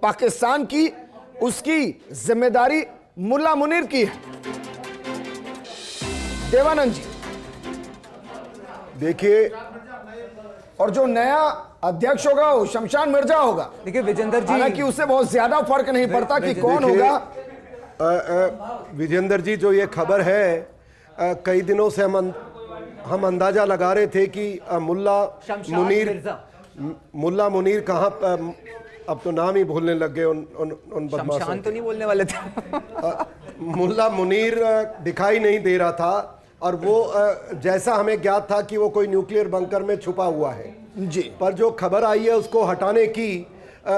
पाकिस्तान की, उसकी जिम्मेदारी मुल्ला मुनीर की है। देवानंद जी देखिए, और जो नया अध्यक्ष होगा वो शमशान मिर्जा होगा। देखिए विजेंद्र जी, हालांकि उससे बहुत ज्यादा फर्क नहीं पड़ता कि कौन देखिए, होगा। विजेंद्र जी, जो ये खबर है, कई दिनों से हम अंदाजा लगा रहे थे कि मुल्ला मुनीर कहाँ, अब तो नाम ही भूलने लग गए उन बदमाशों। शमशान तो नहीं बोलने वाले थे। मुल्ला मुनीर दिखाई नहीं दे रहा था, और वो जैसा हमें ज्ञात था कि वो कोई न्यूक्लियर बंकर में छुपा हुआ है जी। पर जो खबर आई है उसको हटाने की,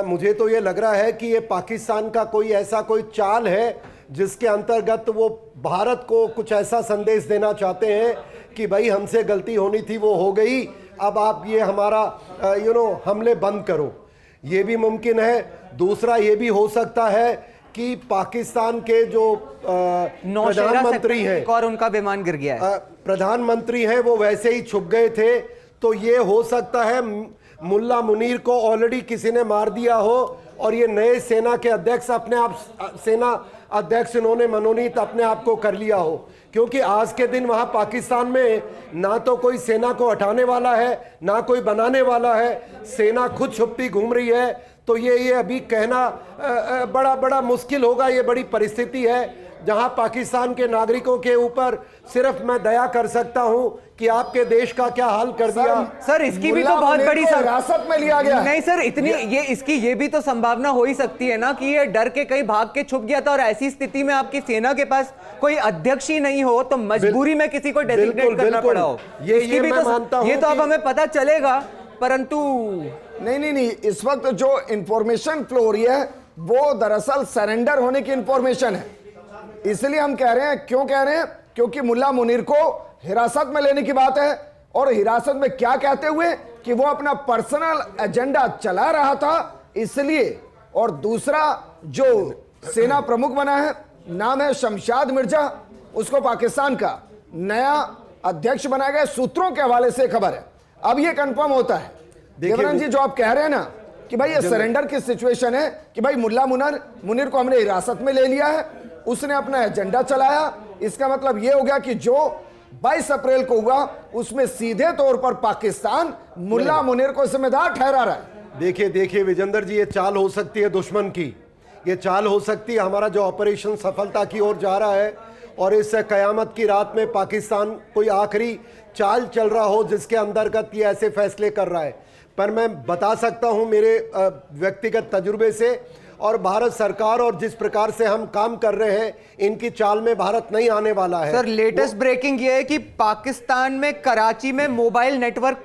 मुझे तो ये लग रहा है कि ये पाकिस्तान का कोई चाल है जिसके अंतर्गत वो भारत को कुछ ऐसा संदेश देना चाहते हैं कि भाई हमसे गलती होनी थी, वो हो गई, अब आप ये हमारा हमले बंद करो। ये भी मुमकिन है। दूसरा ये भी हो सकता है कि पाकिस्तान के जो प्रधानमंत्री हैं, और उनका विमान गिर गया है, प्रधानमंत्री हैं, वो वैसे ही छुप गए थे। तो ये हो सकता है मुल्ला मुनीर को ऑलरेडी किसी ने मार दिया हो और ये नए सेना के अध्यक्ष सेना अध्यक्ष इन्होंने मनोनीत अपने आप को कर लिया हो, क्योंकि आज के दिन वहां पाकिस्तान में ना तो कोई सेना को हटाने वाला है ना कोई बनाने वाला है, सेना खुद छुपती घूम रही है। तो ये अभी कहना बड़ा मुश्किल होगा। ये बड़ी परिस्थिति है जहां पाकिस्तान के नागरिकों के ऊपर सिर्फ मैं दया कर सकता हूं कि आपके देश का क्या हाल कर दिया। सर इसकी भी तो बहुत बड़ी हिरासत में लिया गया। नहीं सर, इतनी ये भी तो संभावना हो ही सकती है ना कि ये डर के कहीं भाग के छुप गया था, और ऐसी स्थिति में आपकी सेना के पास कोई अध्यक्ष ही नहीं हो तो मजबूरी में किसी को डेजिग्नेट करना पड़ा हो। ये मैं मानता हूं। ये तो अब हमें पता चलेगा, परंतु नहीं, इस वक्त जो इंफॉर्मेशन फ्लो हो रही है वो दरअसल सरेंडर होने की इंफॉर्मेशन है। इसलिए हम कह रहे हैं, क्यों कह रहे हैं, क्योंकि मुल्ला मुनीर को हिरासत में लेने की बात है, और हिरासत में क्या कहते हुए कि वो अपना पर्सनल एजेंडा चला रहा था, इसलिए। और दूसरा जो सेना प्रमुख बना है, नाम है शमशाद मिर्जा, उसको पाकिस्तान का नया अध्यक्ष बनाया गया, सूत्रों के हवाले से खबर है। अब ये कंफर्म होता है देवानंद जी, जो आप कह रहे हैं ना कि भाई ये सरेंडर की सिचुएशन है, कि भाई मुल्ला मुनीर को हमने हिरासत में ले लिया है, उसने अपना एजेंडा चलाया। इसका मतलब यह हो गया कि जो 22 अप्रैल को हुआ उसमें सीधे तौर पर पाकिस्तान मुल्ला मुनीर को जिम्मेदार ठहरा रहा है। देखिए विजेंद्र जी, ये चाल हो सकती है दुश्मन की, ये चाल हो सकती है हमारा जो ऑपरेशन सफलता की ओर जा रहा है, और इस कयामत की रात में पाकिस्तान कोई आखिरी चाल चल रहा हो जिसके अंतर्गत ये ऐसे फैसले कर रहा है। पर मैं बता सकता हूं मेरे व्यक्तिगत तजुर्बे से, और भारत सरकार और जिस प्रकार से हम काम कर रहे हैं, इनकी चाल में भारत नहीं आने वाला है। सर लेटेस्ट ब्रेकिंग ये है कि पाकिस्तान में कराची में मोबाइल नेटवर्क